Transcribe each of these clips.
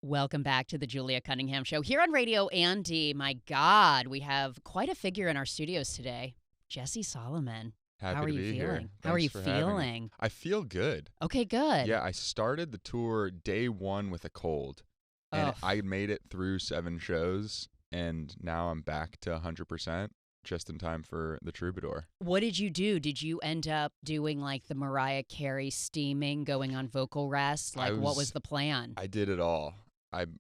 Welcome back to the Julia Cunningham Show here on Radio Andy. My God, we have quite a figure in our studios today. Jesse Solomon. Happy How are to you be feeling? here. How are you Thanks for having me. feeling? I feel good. Okay, good. Yeah, I started the tour day one with a cold, and Ugh. I made it through 7 shows, and now I'm back to 100% just in time for the Troubadour. What did you do? Did you end up doing like the Mariah Carey steaming, going on vocal rest? Like, what was the plan? I did it all.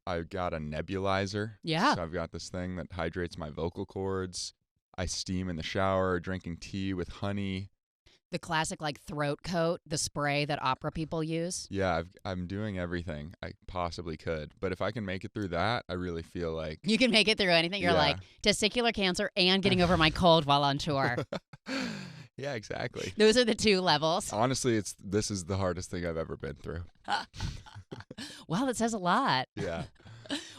I got a nebulizer. Yeah. So I've got this thing that hydrates my vocal cords. I steam in the shower, drinking tea with honey. The classic like throat coat, the spray that opera people use. Yeah, I'm doing everything I possibly could. But if I can make it through that, I really feel like... You can make it through anything. You're like testicular cancer and getting over my cold while on tour. Yeah, exactly. Those are the 2 levels. Honestly, this is the hardest thing I've ever been through. Wow, that says a lot. Yeah.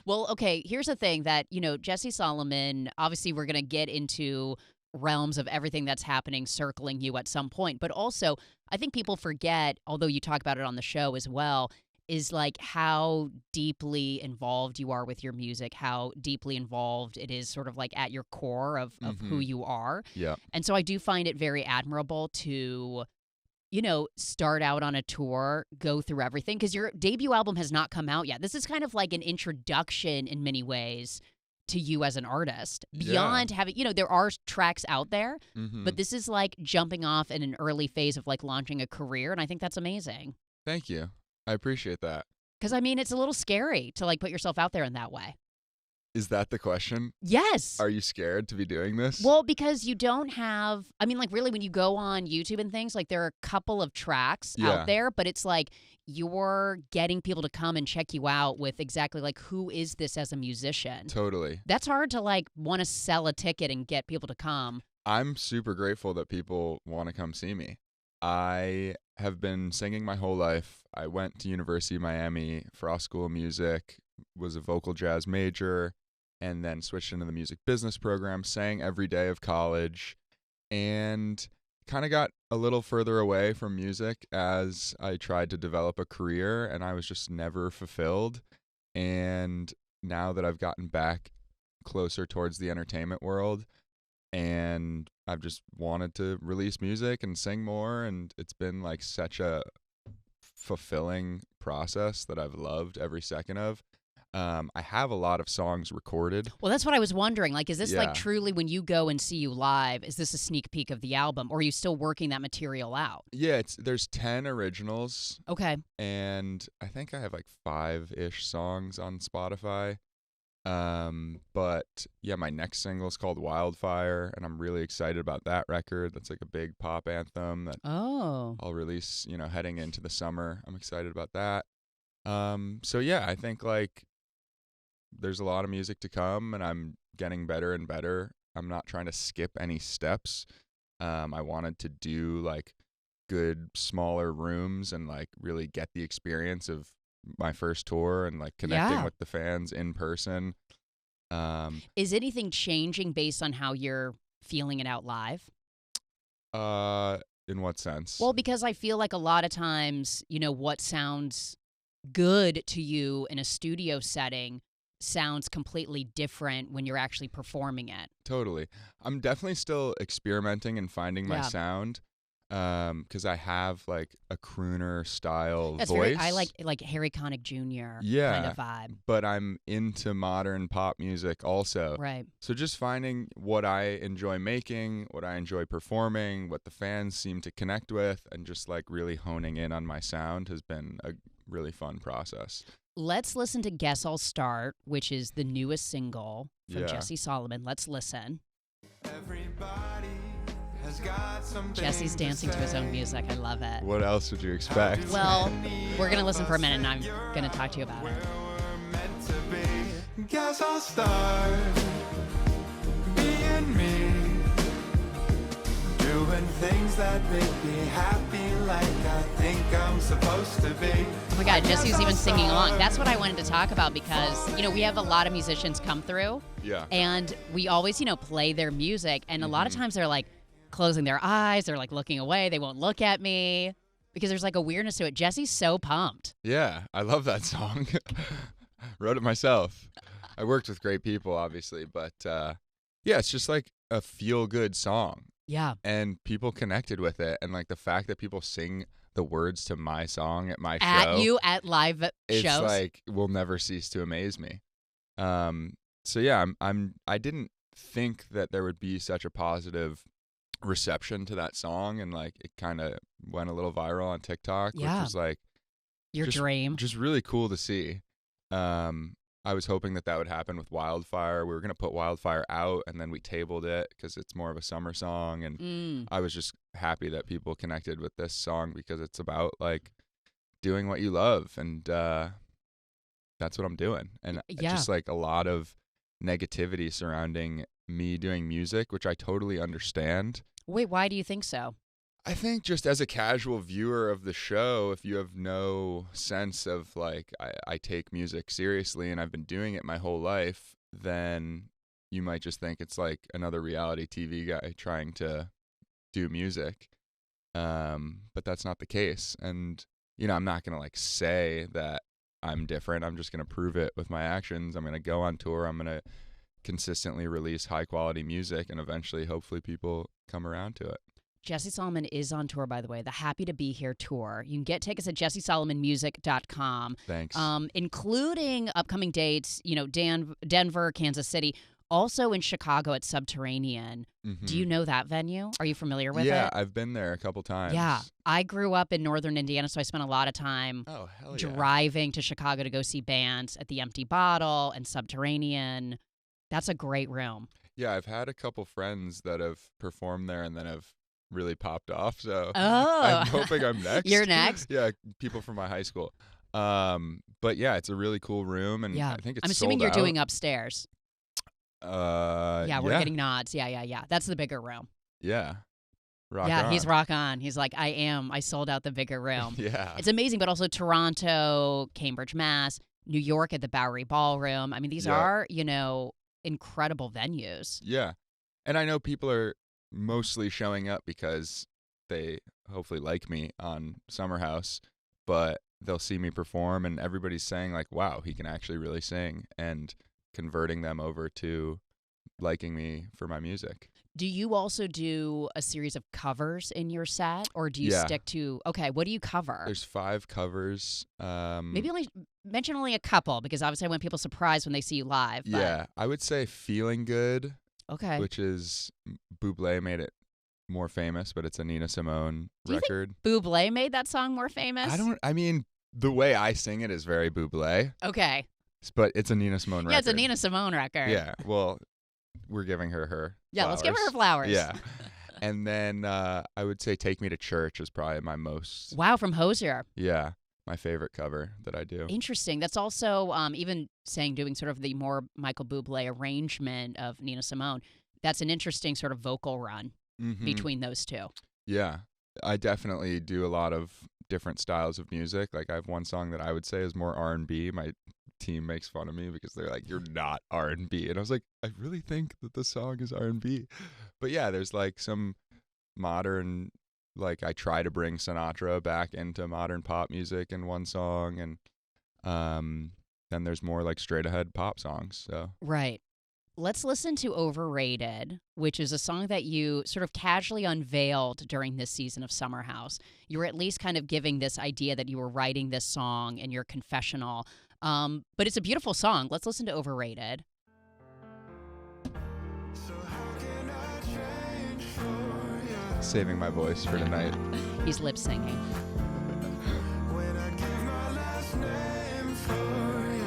Well, okay, here's the thing that, Jesse Solomon, obviously we're going to get into realms of everything that's happening circling you at some point. But also, I think people forget, although you talk about it on the show as well, is like how deeply involved you are with your music, how deeply involved it is sort of like at your core of who you are. Yeah. And so I do find it very admirable to start out on a tour, go through everything, because your debut album has not come out yet. This is kind of like an introduction in many ways to you as an artist. Beyond having, there are tracks out there, but this is like jumping off in an early phase of like launching a career, and I think that's amazing. Thank you. I appreciate that. Because, I mean, it's a little scary to like put yourself out there in that way. Is that the question? Yes. Are you scared to be doing this? Well, because you don't have, I mean, like really when you go on YouTube and things, like there are a couple of tracks out there, but it's like you're getting people to come and check you out with exactly like, who is this as a musician? Totally. That's hard to like want to sell a ticket and get people to come. I'm super grateful that people want to come see me. I have been singing my whole life. I went to University of Miami, Frost School of Music, was a vocal jazz major, and then switched into the music business program, sang every day of college, and kind of got a little further away from music as I tried to develop a career, and I was just never fulfilled. And now that I've gotten back closer towards the entertainment world, and I've just wanted to release music and sing more, and it's been like such a fulfilling process that I've loved every second of. I have a lot of songs recorded. Well, that's what I was wondering. Like, is this like truly when you go and see you live, is this a sneak peek of the album, or are you still working that material out? Yeah, there's 10 originals. Okay. And I think I have like 5-ish songs on Spotify. But yeah, my next single is called Wildfire, and I'm really excited about that record. That's like a big pop anthem that I'll release, heading into the summer. I'm excited about that. So yeah, I think like there's a lot of music to come, and I'm getting better and better. I'm not trying to skip any steps. I wanted to do like good smaller rooms and like really get the experience of my first tour and like connecting with the fans in person. Is anything changing based on how you're feeling it out live? In what sense? Well, because I feel like a lot of times, what sounds good to you in a studio setting sounds completely different when you're actually performing it. Totally. I'm definitely still experimenting and finding my sound. Because I have like a crooner style voice. I like Harry Connick Jr. kind of vibe. But I'm into modern pop music also. Right. So just finding what I enjoy making, what I enjoy performing, what the fans seem to connect with, and just like really honing in on my sound has been a really fun process. Let's listen to Guess I'll Start, which is the newest single from Jesse Solomon. Let's listen. Everybody has got something. Jesse's dancing to his own music. I love it. What else would you expect? Well, we're going to listen for a minute, and I'm going to talk to you about it. Guess I'll start being me, doing things that make me happy like I think I'm supposed to be. Oh my God, Jesse was even singing along. That's what I wanted to talk about because, we have a lot of musicians come through. Yeah. And we always, play their music. And a lot of times they're like closing their eyes. They're like looking away. They won't look at me because there's like a weirdness to it. Jesse's so pumped. Yeah, I love that song. Wrote it myself. I worked with great people, obviously, but yeah, it's just like a feel-good song. Yeah. And people connected with it. And like the fact that people sing the words to my song at my At show. you at live It's shows. like will never cease to amaze me. So yeah, I didn't think that there would be such a positive reception to that song, and like it kind of went a little viral on TikTok, which Yeah. was like Your dream. just really cool to see. I was hoping that would happen with Wildfire. We were going to put Wildfire out, and then we tabled it because it's more of a summer song. And I was just happy that people connected with this song because it's about like doing what you love. And that's what I'm doing. And just like a lot of negativity surrounding me doing music, which I totally understand. Wait, why do you think so? I think just as a casual viewer of the show, if you have no sense of like I take music seriously and I've been doing it my whole life, then you might just think it's like another reality TV guy trying to do music. But that's not the case. And, you know, I'm not going to like say that I'm different. I'm just going to prove it with my actions. I'm going to go on tour. I'm going to consistently release high quality music, and eventually, hopefully, people come around to it. Jesse Solomon is on tour, by the way, the Happy to Be Here tour. You can get tickets at jessesolomonmusic.com. Thanks. Including upcoming dates, you know, Denver, Kansas City, also in Chicago at Subterranean. Mm-hmm. Do you know that venue? Are you familiar with it? Yeah, I've been there a couple times. Yeah. I grew up in northern Indiana, so I spent a lot of time driving to Chicago to go see bands at the Empty Bottle and Subterranean. That's a great room. Yeah, I've had a couple friends that have performed there and then have really popped off, so I'm hoping I'm next. You're next? Yeah, people from my high school. But yeah, it's a really cool room, and I think it's I'm assuming you're sold out. doing upstairs. Yeah, we're getting nods. Yeah. That's the bigger room. Yeah. Rock yeah, on. he's rock on. He's like, I sold out the bigger room. Yeah. It's amazing, but also Toronto, Cambridge, Mass, New York at the Bowery Ballroom. I mean, these are, you know, incredible venues. Yeah. And I know people are mostly showing up because they hopefully like me on Summer House, but they'll see me perform and everybody's saying like, wow, he can actually really sing, and converting them over to liking me for my music. Do you also do a series of covers in your set, or do you stick to, what do you cover? There's 5 covers. Maybe mention only a couple, because obviously I want people surprised when they see you live. But. Yeah, I would say Feeling Good, which is Bublé made it more famous, but it's a Nina Simone record. Do you think Bublé made that song more famous? I mean, the way I sing it is very Bublé. Okay. But it's a Nina Simone record. Yeah, it's a Nina Simone record. Yeah, well, we're giving her flowers. Let's give her flowers. Yeah. And then I would say Take Me to Church is probably my most... Wow, from Hozier. Yeah, my favorite cover that I do. Interesting. That's also, even doing sort of the more Michael Bublé arrangement of Nina Simone, that's an interesting sort of vocal run between those two. Yeah, I definitely do a lot of different styles of music. Like I have one song that I would say is more R&B. My team makes fun of me because they're like, you're not R&B, and I was like, I really think that the song is R&B. But yeah, there's like some modern, like I try to bring Sinatra back into modern pop music in one song, and then there's more like straight ahead pop songs. So right. Let's listen to Overrated, which is a song that you sort of casually unveiled during this season of Summer House. You were at least kind of giving this idea that you were writing this song in your confessional. But it's a beautiful song. Let's listen to Overrated. Saving my voice for tonight. He's lip singing. When I give my last name for you,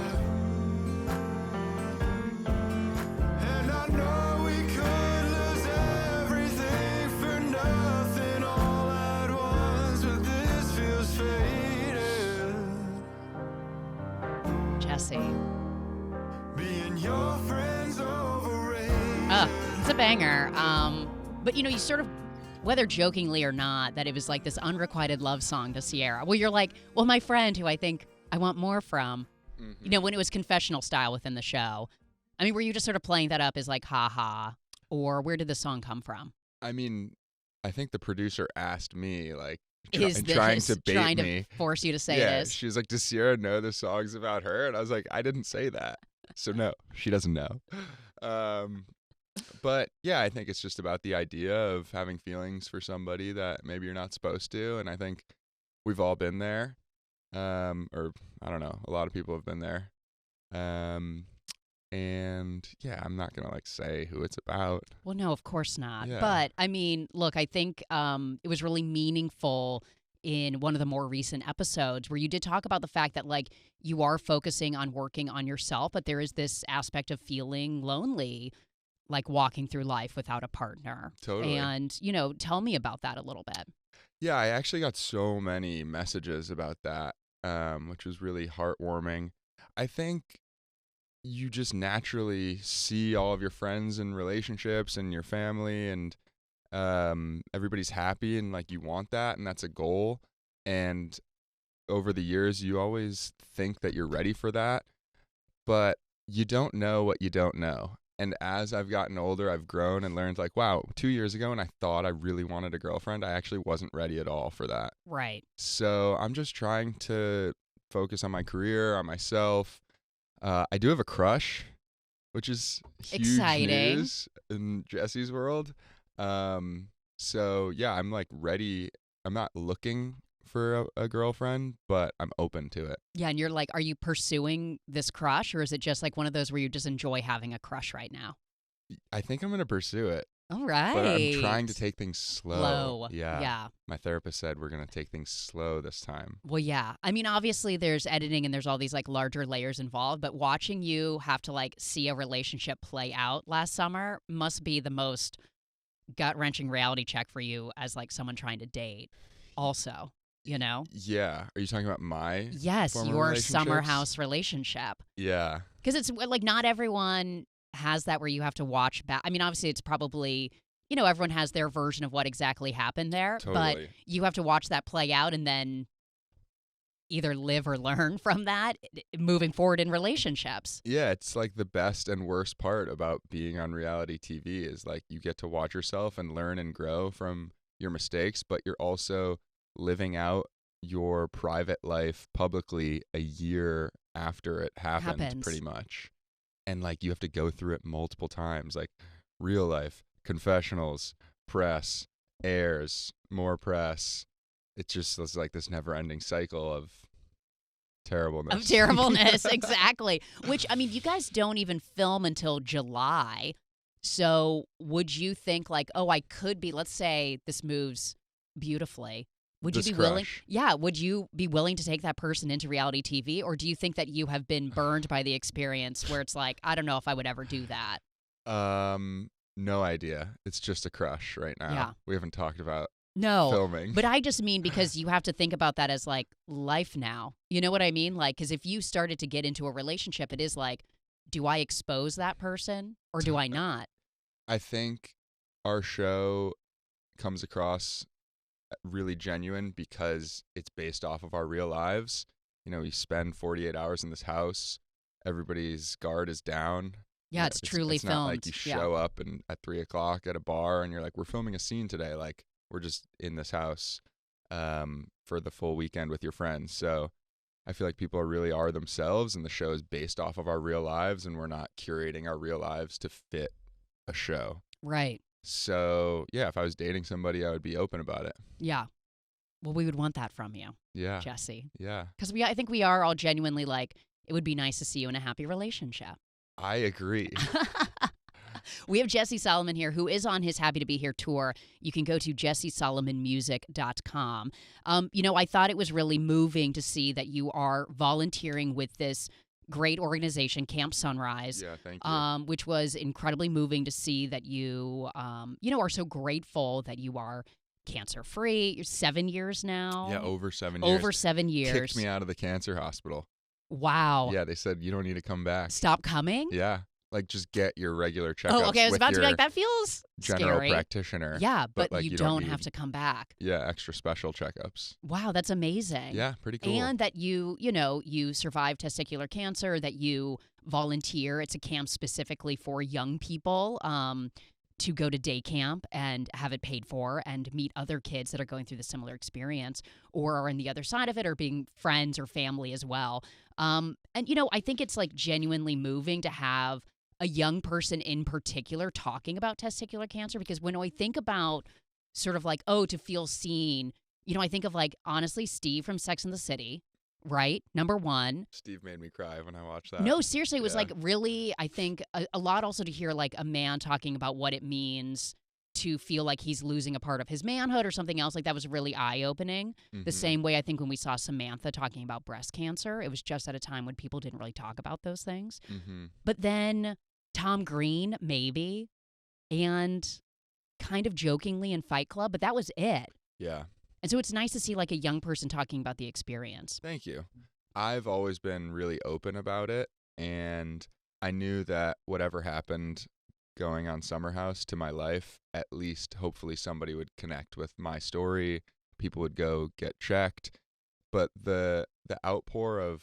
and I know we could lose everything for nothing all at once, but this feels faded. Jesse. Being your friend's overrated. It's a banger. But you know, you sort of, whether jokingly or not, that it was like this unrequited love song to Sierra. Well, you're like, well, my friend who I think I want more from, you know, when it was confessional style within the show. I mean, were you just sort of playing that up as like, ha ha, or where did the song come from? I mean, I think the producer asked me, like, Is trying this to bait trying me. to force you to say Yeah, it is? she was like, "Does Sierra know the songs about her?" And I was like, "I didn't say that." So no, she doesn't know. But yeah, I think it's just about the idea of having feelings for somebody that maybe you're not supposed to, and I think we've all been there. Or I don't know, a lot of people have been there. And yeah, I'm not gonna like say who it's about. Well, no, of course not. Yeah. But I mean, look, I think it was really meaningful in one of the more recent episodes where you did talk about the fact that like you are focusing on working on yourself, but there is this aspect of feeling lonely, like walking through life without a partner. Totally. And, tell me about that a little bit. Yeah, I actually got so many messages about that, which was really heartwarming. I think you just naturally see all of your friends and relationships and your family, and everybody's happy, and like you want that, and that's a goal. And over the years, you always think that you're ready for that, but you don't know what you don't know. And as I've gotten older, I've grown and learned like, wow, 2 years ago when I thought I really wanted a girlfriend, I actually wasn't ready at all for that. Right. So I'm just trying to focus on my career, on myself. I do have a crush, which is huge Exciting. news in Jesse's world. So yeah, I'm like ready. I'm not looking for a girlfriend, but I'm open to it. Yeah. And you're like, are you pursuing this crush or is it just like one of those where you just enjoy having a crush right now? I think I'm going to pursue it, All right. but I'm trying to take things slow. Slow. Yeah. Yeah. My therapist said we're going to take things slow this time. Well, yeah. I mean, obviously there's editing and there's all these like larger layers involved, but watching you have to like see a relationship play out last summer must be the most gut-wrenching reality check for you as like someone trying to date also, Yeah. Are you talking about my Yes, former your summer relationships? house relationship. Yeah. Because it's like not everyone has that where you have to watch back. I mean, obviously it's probably, everyone has their version of what exactly happened there, but Totally. you have to watch that play out and then either live or learn from that moving forward in relationships. Yeah, it's like the best and worst part about being on reality TV is like you get to watch yourself and learn and grow from your mistakes, but you're also living out your private life publicly a year after it happened, pretty much. And like you have to go through it multiple times, like real life, confessionals, press, airs, more press. It's like this never-ending cycle of terribleness. Of terribleness, exactly. Which, I mean, you guys don't even film until July. So would you think like, oh, I could be, let's say this moves beautifully. Would you This be willing? crush. Yeah. Would you be willing to take that person into reality TV? Or do you think that you have been burned by the experience where it's like, I don't know if I would ever do that? No idea. It's just a crush right now. Yeah. We haven't talked about No. filming. But I just mean because you have to think about that as like life now. You know what I mean? Like, because if you started to get into a relationship, it is like, do I expose that person or do I not? I think our show comes across really genuine because it's based off of our real lives. We spend 48 hours in this house. Everybody's guard is down. Yeah, it's truly it's filmed. not like you show up and at 3:00 at a bar and you're like, we're filming a scene today. Like we're just in this house for the full weekend with your friends. So I feel like people really are themselves, and the show is based off of our real lives, and we're not curating our real lives to fit a show. Right. So yeah, if I was dating somebody, I would be open about it. Yeah. Well, we would want that from you, Yeah. Jesse. Yeah. Because I think we are all genuinely like, it would be nice to see you in a happy relationship. I agree. We have Jesse Solomon here, who is on his Happy to Be Here tour. You can go to jessesolomonmusic.com. I thought it was really moving to see that you are volunteering with this great organization, Camp Sunrise. Yeah, thank you. Which was incredibly moving to see that you, are so grateful that you are cancer-free. You're 7 years now. Yeah, over 7 years. Over 7 years. Kicked me out of the cancer hospital. Wow. Yeah, they said you don't need to come back. Stop coming? Yeah, like just get your regular checkups. Oh, okay. I was with about to be your like, that feels general scary. practitioner. Yeah, but like, you don't don't have need- to come back. Yeah, extra special checkups. Wow, that's amazing. Yeah, pretty cool. And that you survived testicular cancer, that you volunteer. It's a camp specifically for young people. to go to day camp and have it paid for and meet other kids that are going through the similar experience or are on the other side of it or being friends or family as well. And, I think it's like genuinely moving to have a young person in particular talking about testicular cancer, because when I think about sort of like, to feel seen, I think of like, honestly, Steve from Sex and the City, right? Number one. Steve made me cry when I watched that. No, seriously, it was like really, I think, a lot also to hear like a man talking about what it means to feel like he's losing a part of his manhood or something else. Like that was really eye-opening. The same way I think when we saw Samantha talking about breast cancer, it was just at a time when people didn't really talk about those things. But then Tom Green, maybe, and kind of jokingly in Fight Club, but that was it. Yeah. And so it's nice to see like a young person talking about the experience. Thank you. I've always been really open about it, and I knew that whatever happened going on Summer House to my life, at least hopefully somebody would connect with my story. People would go get checked. But the outpour of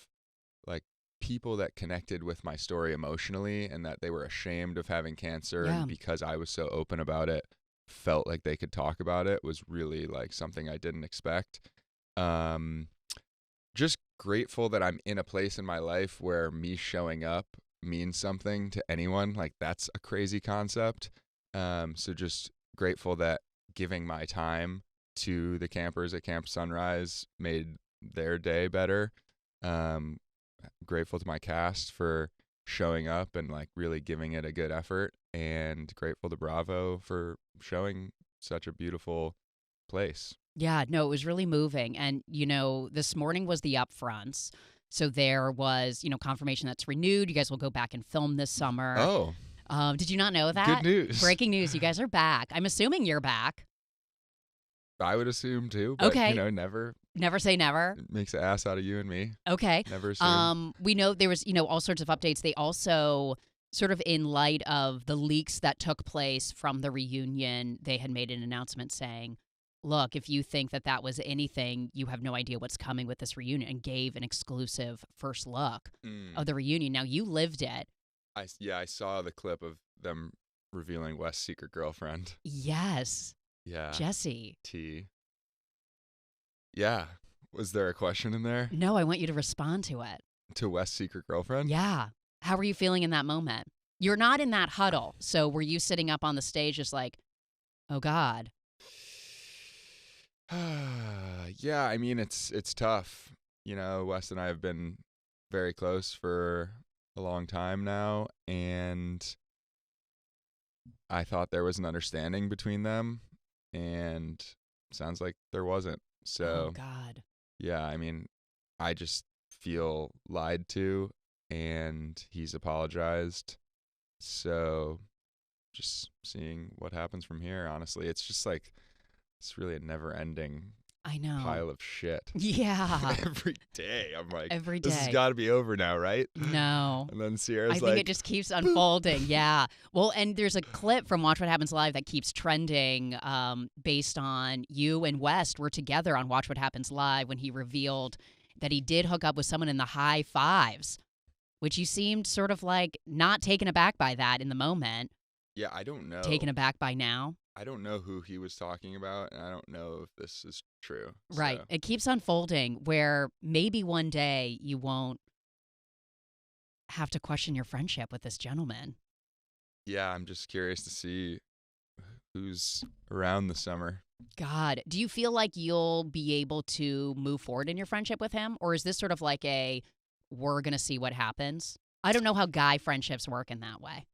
like people that connected with my story emotionally and that they were ashamed of having cancer and because I was so open about it, felt like they could talk about it was really like something I didn't expect. Just grateful that I'm in a place in my life where me showing up means something to anyone. Like that's a crazy concept. So just grateful that giving my time to the campers at Camp Sunrise made their day better. Grateful to my cast for showing up and like really giving it a good effort, and grateful to Bravo for showing such a beautiful place. Yeah, no, it was really moving. And, this morning was the upfronts. So there was, confirmation that's renewed. You guys will go back and film this summer. Oh. Did you not know that? Good news. Breaking news. You guys are back. I'm assuming you're back. I would assume too, but okay. Never. Never say never. It makes an ass out of you and me. Okay. Never assume. We know there was, all sorts of updates. They also sort of in light of the leaks that took place from the reunion, they had made an announcement saying, look, if you think that was anything, you have no idea what's coming with this reunion, and gave an exclusive first look of the reunion. Now, you lived it. I saw the clip of them revealing West's secret girlfriend. Yes. Yeah. Jessie. T. Yeah. Was there a question in there? No, I want you to respond to it. To West's secret girlfriend? Yeah. How were you feeling in that moment? You're not in that huddle. So were you sitting up on the stage just like, oh, God? Yeah, I mean, it's tough. Wes and I have been very close for a long time now, and I thought there was an understanding between them, and sounds like there wasn't. So, oh, God. Yeah, I mean, I just feel lied to, and he's apologized. So, just seeing what happens from here, honestly. It's just like, it's really a never-ending pile of shit. Yeah. Every day, I'm like, every day. This has got to be over now, right? No. And then Sierra's like, I think it just keeps unfolding. Yeah. Well, and there's a clip from Watch What Happens Live that keeps trending based on you and West were together on Watch What Happens Live when he revealed that he did hook up with someone in the high fives, which you seemed sort of like not taken aback by that in the moment. Yeah, I don't know. Taken aback by now. I don't know who he was talking about, and I don't know if this is true. Right. So. It keeps unfolding where maybe one day you won't have to question your friendship with this gentleman. Yeah, I'm just curious to see who's around this summer. God, do you feel like you'll be able to move forward in your friendship with him? Or is this sort of like we're going to see what happens? I don't know how guy friendships work in that way.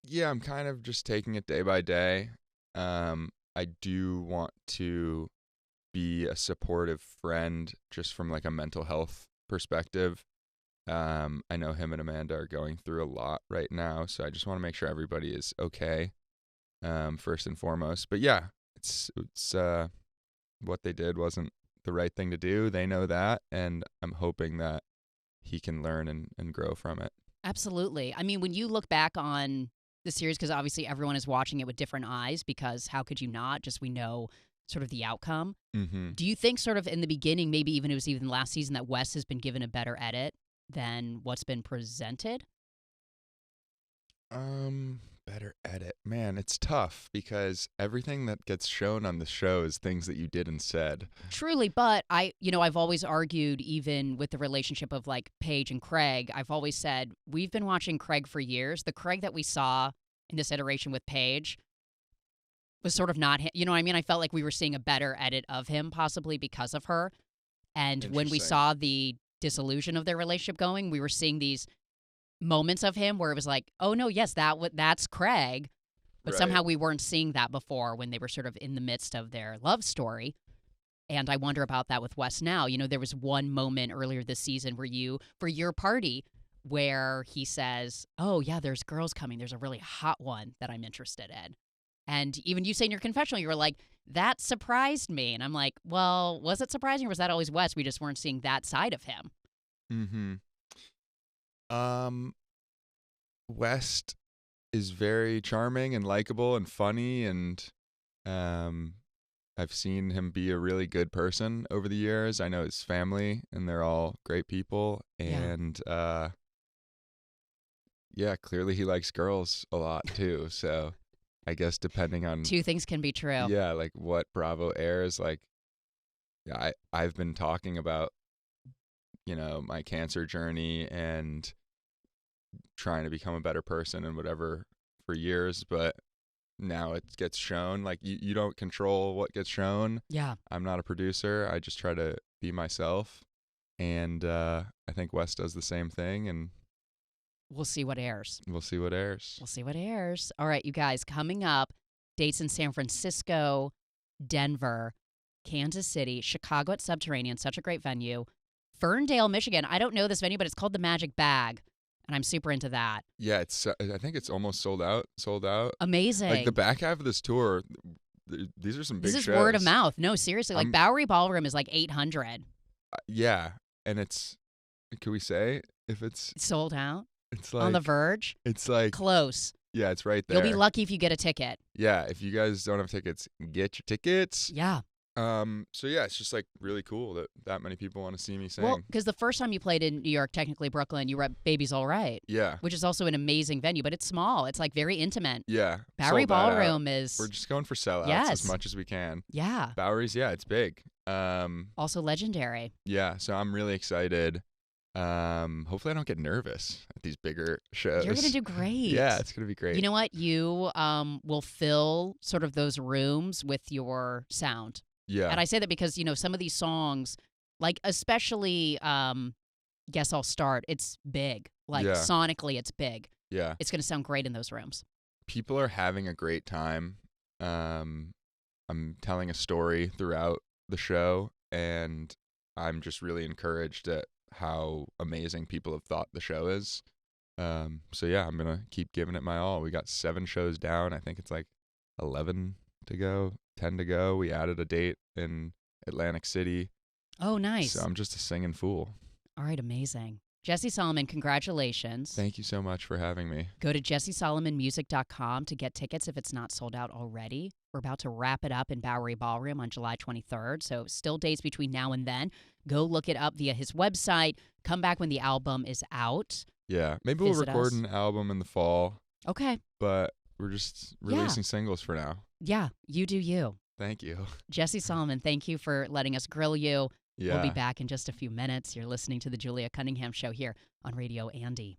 Yeah, I'm kind of just taking it day by day. I do want to be a supportive friend just from like a mental health perspective. I know him and Amanda are going through a lot right now, so I just want to make sure everybody is okay, first and foremost. But yeah, it's what they did wasn't the right thing to do. They know that, and I'm hoping that he can learn and grow from it. Absolutely. I mean, when you look back on the series, because obviously everyone is watching it with different eyes, because how could you not? Just we know sort of the outcome. Mm-hmm. Do you think sort of in the beginning, maybe even it was even last season, that Wes has been given a better edit than what's been presented? Better better edit. Man, it's tough because everything that gets shown on the show is things that you did and said. Truly, but I've always argued, even with the relationship of like Paige and Craig, I've always said we've been watching Craig for years. The Craig that we saw in this iteration with Paige was sort of not him. You know what I mean? I felt like we were seeing a better edit of him, possibly because of her. And when we Interesting. saw the disillusion of their relationship going, we were seeing these moments of him where it was like, oh no, yes, that's Craig. But Right. somehow we weren't seeing that before when they were sort of in the midst of their love story. And I wonder about that with Wes now. You know, there was one moment earlier this season where for your party, where he says, oh, yeah, there's girls coming. There's a really hot one that I'm interested in. And even you say in your confessional, you were like, that surprised me. And I'm like, well, was it surprising or was that always Wes? We just weren't seeing that side of him. Mm-hmm. West is very charming and likable and funny, and I've seen him be a really good person over the years. I know his family, and they're all great people. And clearly he likes girls a lot too. So I guess depending on Two things can be true. yeah, like what Bravo airs, like I've been talking about, my cancer journey and trying to become a better person and whatever for years, but now it gets shown. Like you don't control what gets shown. Yeah. I'm not a producer. I just try to be myself, and I think Wes does the same thing, and We'll see what airs. we'll see what airs. We'll see what airs. All right, you guys, coming up, dates in San Francisco, Denver, Kansas City, Chicago at Subterranean, such a great venue. Ferndale, Michigan. I don't know this venue, but it's called the Magic Bag, and I'm super into that. Yeah, I think it's almost sold out. Amazing. Like the back half of this tour, these are some big this is shows. word of mouth. No, seriously. Like I'm- Bowery Ballroom is like 800. Yeah, and can we say if it's Sold out. like On the verge. it's like Close. yeah, it's right there. You'll be lucky if you get a ticket. Yeah, if you guys don't have tickets, get your tickets. Yeah. So yeah, it's just like really cool that many people want to see me sing. Well, because the first time you played in New York, technically Brooklyn, you were at Baby's All Right, yeah, which is also an amazing venue, but it's small. It's like very intimate. yeah. Bowery sold that out. Ballroom is, We're just going for sellouts Yes. as much as we can. yeah, Bowery's, yeah, it's big. also legendary. Yeah, so I'm really excited. Hopefully I don't get nervous at these bigger shows. You're going to do great. Yeah, it's gonna be great. You know what? You will fill sort of those rooms with your sound. yeah, And I say that because, some of these songs, like especially Guess I'll Start, it's big. Like Yeah. sonically, it's big. yeah. It's going to sound great in those rooms. People are having a great time. I'm telling a story throughout the show, and I'm just really encouraged at how amazing people have thought the show is. So yeah, I'm gonna keep giving it my all. We got 7 shows down. I think it's like 11 to go, 10 to go. We added a date in Atlantic City. Oh, nice. So I'm just a singing fool. All right, amazing. Jesse Solomon, congratulations. Thank you so much for having me. Go to jessesolomonmusic.com to get tickets if it's not sold out already. We're about to wrap it up in Bowery Ballroom on July 23rd, so still dates between now and then. Go look it up via his website. Come back when the album is out. Yeah, maybe we'll Visit record us. an album in the fall, Okay. but we're just releasing singles for now. Yeah, you do you. Thank you. Jesse Solomon, thank you for letting us grill you. Yeah. We'll be back in just a few minutes. You're listening to the Julia Cunningham Show here on Radio Andy.